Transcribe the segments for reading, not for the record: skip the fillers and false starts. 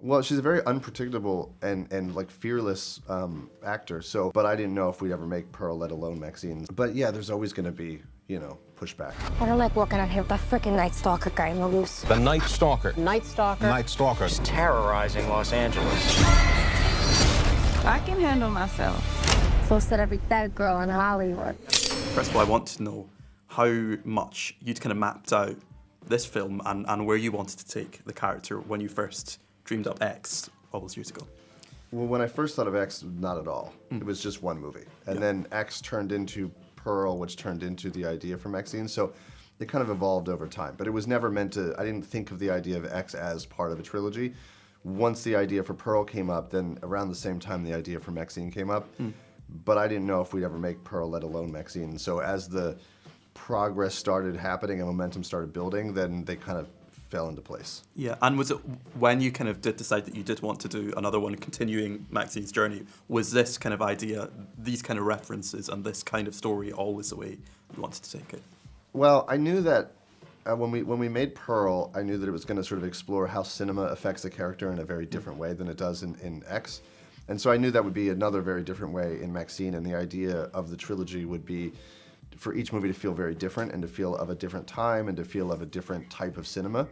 Well, she's a very unpredictable and like fearless actor. So, but I didn't know if we'd ever make Pearl, let alone MaXXXine's. But yeah, there's always going to be, you know, pushback. I don't like walking out here with that freaking Night Stalker guy on the loose. The Night Stalker. Night Stalker? Night Stalker. He's terrorizing Los Angeles. I can handle myself. So said every dead girl in Hollywood. First of all, I want to know how much you'd kind of mapped out this film and where you wanted to take the character when you first dreamed up X all those years ago. Well, when I first thought of X, not at all. It was just one movie. And then X turned into Pearl, which turned into the idea for MaXXXine. So it kind of evolved over time. But it was never meant to, I didn't think of the idea of X as part of a trilogy. Once the idea for Pearl came up, then around the same time the idea for MaXXXine came up. But I didn't know if we'd ever make Pearl, let alone MaXXXine. So as the progress started happening and momentum started building, then they kind of fell into place. Yeah, and was it when you kind of did decide that you did want to do another one, continuing MaXXXine's journey, was this kind of idea, these kind of references and this kind of story always the way you wanted to take it? Well, I knew that when we made Pearl, I knew that it was going to sort of explore how cinema affects a character in a very different way than it does in X. And so I knew that would be another very different way in MaXXXine, and the idea of the trilogy would be for each movie to feel very different and to feel of a different time and to feel of a different type of cinema.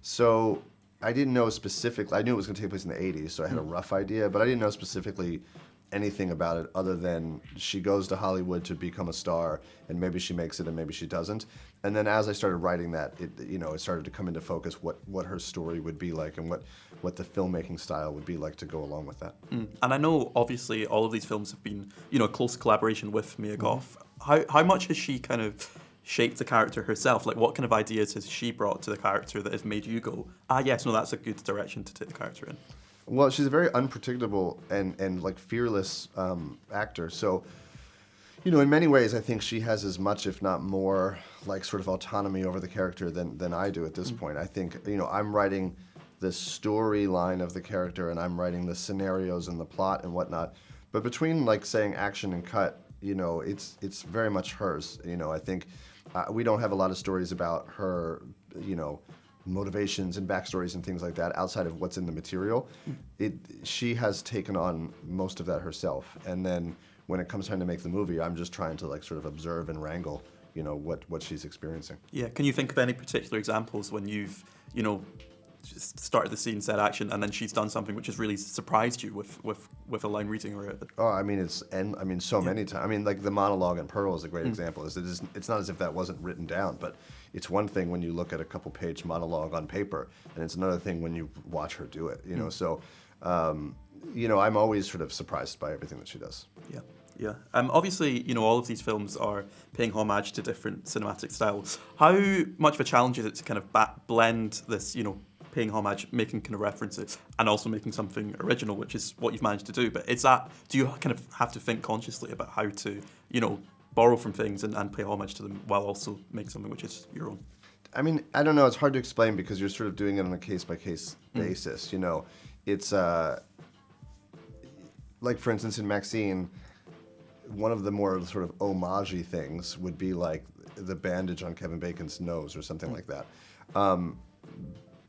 So I didn't know specifically, I knew it was going to take place in the 80s, so I had a rough idea, but I didn't know specifically anything about it other than she goes to Hollywood to become a star, and maybe she makes it and maybe she doesn't. And then as I started writing that, it started to come into focus what her story would be like and what the filmmaking style would be like to go along with that. And I know, obviously, all of these films have been, a close collaboration with Mia Goth. How much has she kind of shaped the character herself? Like, what kind of ideas has she brought to the character that has made you go, yes, no, that's a good direction to take the character in? Well, she's a very unpredictable and like fearless actor. So, in many ways, I think she has as much, if not more, like sort of autonomy over the character than I do at this point. I think, I'm writing the storyline of the character and I'm writing the scenarios and the plot and whatnot. But between like saying action and cut, it's very much hers. I think we don't have a lot of stories about her, motivations and backstories and things like that outside of what's in the material. She has taken on most of that herself, and then when it comes time to make the movie, I'm just trying to like sort of observe and wrangle, what she's experiencing. Yeah, can you think of any particular examples when you've, just started the scene, said action, and then she's done something which has really surprised you with a line reading or Oh, I mean, so many times. I mean, like the monologue in Pearl is a great example. It's not as if that wasn't written down, but it's one thing when you look at a couple-page monologue on paper, and it's another thing when you watch her do it. So, I'm always sort of surprised by everything that she does. Yeah. Yeah. Obviously, all of these films are paying homage to different cinematic styles. How much of a challenge is it to kind of blend this, paying homage, making kind of references, and also making something original, which is what you've managed to do? But do you kind of have to think consciously about how to, borrow from things and pay homage to them while also make something which is your own? I mean, I don't know. It's hard to explain because you're sort of doing it on a case-by-case basis. It's like, for instance, in MaXXXine, one of the more sort of homage-y things would be like the bandage on Kevin Bacon's nose or something like that.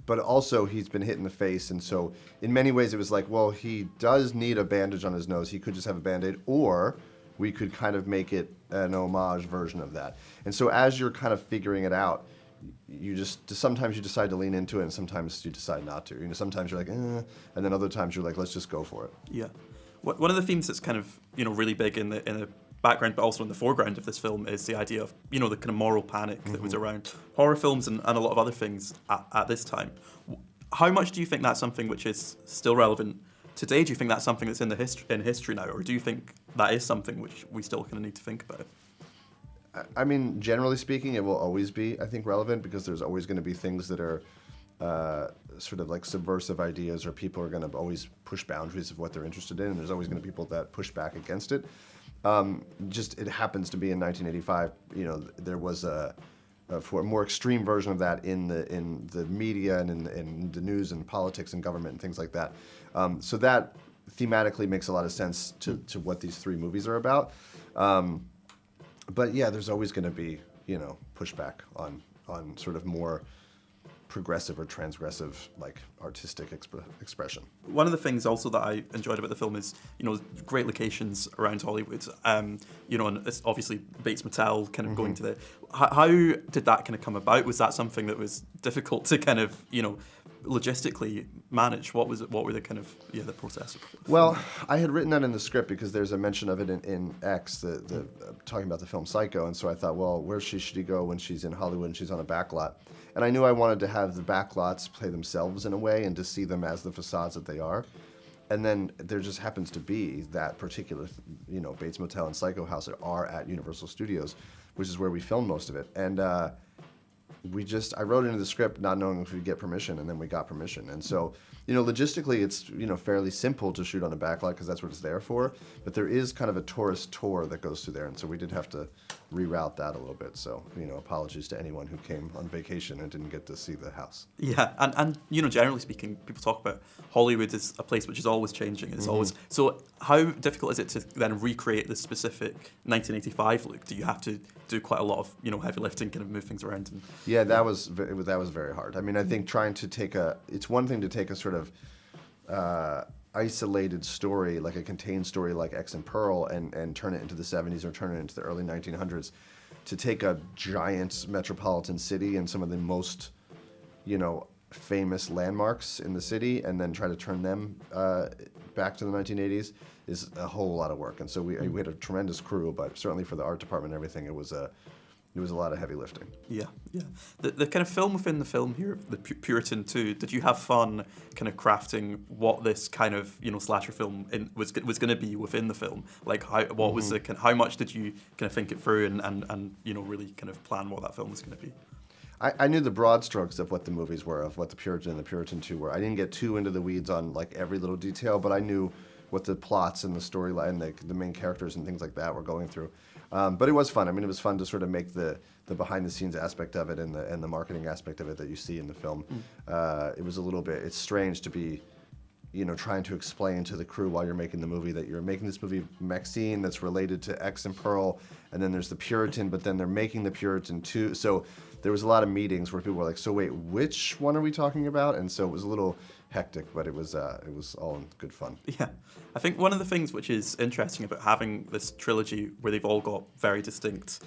But also he's been hit in the face, and so in many ways it was like, well, he does need a bandage on his nose. He could just have a Band-Aid, or we could kind of make it an homage version of that. And so as you're kind of figuring it out, sometimes you decide to lean into it, and sometimes you decide not to. Sometimes you're like, and then other times you're like, let's just go for it. Yeah. One of the themes that's kind of, really big in the background, but also in the foreground of this film, is the idea of, the kind of moral panic that was around horror films and a lot of other things at this time. How much do you think that's something which is still relevant today? Do you think that's something that's in history now, or do you think that is something which we still kind of need to think about? I mean, generally speaking, it will always be, I think, relevant, because there's always going to be things that are sort of like subversive ideas, or people are going to always push boundaries of what they're interested in, and there's always going to be people that push back against it. It happens to be in 1985, there was for a more extreme version of that in the media and in the news and politics and government and things like that. So that thematically makes a lot of sense to what these three movies are about. But yeah, there's always going to be, pushback on sort of more progressive or transgressive like artistic expression. One of the things also that I enjoyed about the film is, great locations around Hollywood. And it's obviously Bates Motel kind of going to the. How did that kind of come about? Was that something that was difficult to kind of, logistically manage? What was it? What were the kind of the process? Well, I had written that in the script because there's a mention of it in X, the talking about the film Psycho, and so I thought, well, where should she go when she's in Hollywood and she's on a backlot? And I knew I wanted to have the backlots play themselves in a way and to see them as the facades that they are. And then there just happens to be that particular, Bates Motel and Psycho House are at Universal Studios, which is where we filmed most of it. And I wrote into the script not knowing if we'd get permission, and then we got permission. And so, logistically, it's, fairly simple to shoot on a backlot because that's what it's there for. But there is kind of a tourist tour that goes through there, and so we did have to reroute that a little bit. So, apologies to anyone who came on vacation and didn't get to see the house. Yeah, and generally speaking, people talk about Hollywood as a place which is always changing. It's always so. How difficult is it to then recreate the specific 1985 look? Do you have to do quite a lot of heavy lifting, kind of move things around? Yeah, that was very hard. I mean, I think trying to take it's one thing to take a sort of isolated story, like a contained story like X and Pearl, and turn it into the 70s or turn it into the early 1900s. To take a giant metropolitan city and some of the most, famous landmarks in the city and then try to turn them back to the 1980s is a whole lot of work. And so we had a tremendous crew, but certainly for the art department and everything, it was a lot of heavy lifting. Yeah. The kind of film within the film here, the Puritan 2, did you have fun kind of crafting what this kind of, slasher film was going to be within the film? Like, what was how much did you kind of think it through and really kind of plan what that film was going to be? I knew the broad strokes of what the movies were, of what the Puritan and the Puritan 2 were. I didn't get too into the weeds on like every little detail, but I knew what the plots and the storyline, the main characters and things like that were going through. But it was fun. I mean, it was fun to sort of make the behind-the-scenes aspect of it and the marketing aspect of it that you see in the film. It was a little bit. It's strange to be, trying to explain to the crew while you're making the movie that you're making this movie MaXXXine that's related to X and Pearl, and then there's the Puritan, but then they're making the Puritan too. So there was a lot of meetings where people were like, "So wait, which one are we talking about?" And so it was a little hectic, but it was all in good fun. Yeah, I think one of the things which is interesting about having this trilogy where they've all got very distinct,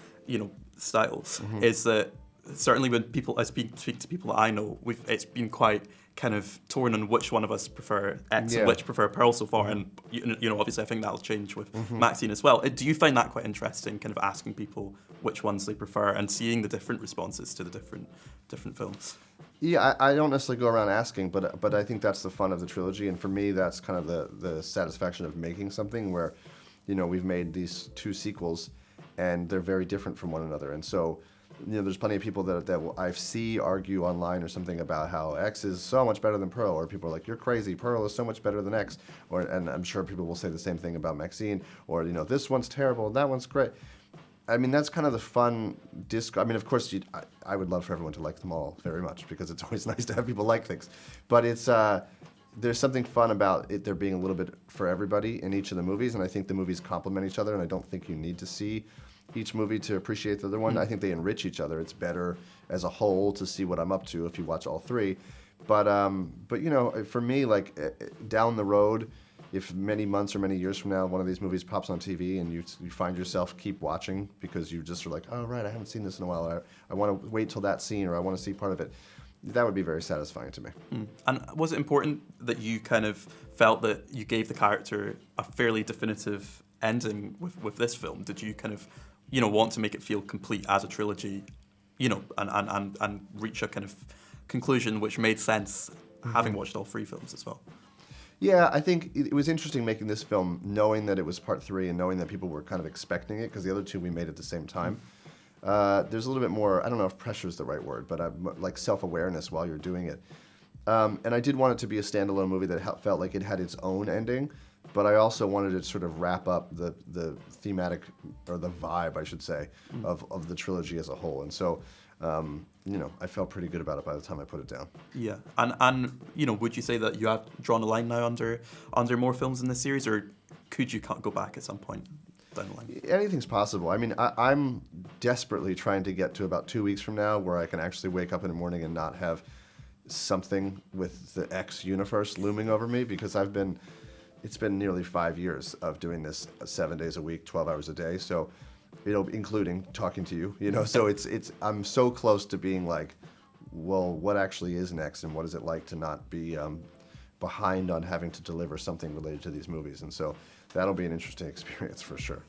styles, is that certainly when I speak to people that I know, it's been quite kind of torn on which one of us prefer X and which prefer Pearl so far, and obviously I think that'll change with MaXXXine as well. Do you find that quite interesting, kind of asking people which ones they prefer and seeing the different responses to the different films? Yeah, I don't necessarily go around asking, but I think that's the fun of the trilogy, and for me, that's kind of the satisfaction of making something where, we've made these two sequels, and they're very different from one another, and so, there's plenty of people that I see argue online or something about how X is so much better than Pearl, or people are like, "You're crazy, Pearl is so much better than X," and I'm sure people will say the same thing about MaXXXine, or this one's terrible, that one's great. I mean, that's kind of the fun I mean, of course, I would love for everyone to like them all very much because it's always nice to have people like things. But it's there's something fun about it there being a little bit for everybody in each of the movies, and I think the movies complement each other, and I don't think you need to see each movie to appreciate the other one. I think they enrich each other. It's better as a whole to see what I'm up to if you watch all three. But for me, like down the road, if many months or many years from now one of these movies pops on TV and you find yourself keep watching because you just are like, "Oh right, I haven't seen this in a while. I want to wait till that scene, or I want to see part of it," that would be very satisfying to me. And was it important that you kind of felt that you gave the character a fairly definitive ending with this film? Did you kind of want to make it feel complete as a trilogy, and reach a kind of conclusion which made sense having watched all three films as well? Yeah, I think it was interesting making this film, knowing that it was part 3 and knowing that people were kind of expecting it, because the other two we made at the same time. There's a little bit more, I don't know if pressure is the right word, but like self-awareness while you're doing it. And I did want it to be a standalone movie that felt like it had its own ending, but I also wanted to sort of wrap up the thematic, or the vibe, I should say, of the trilogy as a whole. And so, I felt pretty good about it by the time I put it down. Yeah, and would you say that you have drawn a line now under more films in this series, or could you go back at some point down the line? Anything's possible. I mean, I'm desperately trying to get to about 2 weeks from now where I can actually wake up in the morning and not have something with the X universe looming over me, because it's been nearly 5 years of doing this 7 days a week, 12 hours a day. So, including talking to you, so I'm so close to being like, well, what actually is next, and what is it like to not be behind on having to deliver something related to these movies? And so that'll be an interesting experience for sure.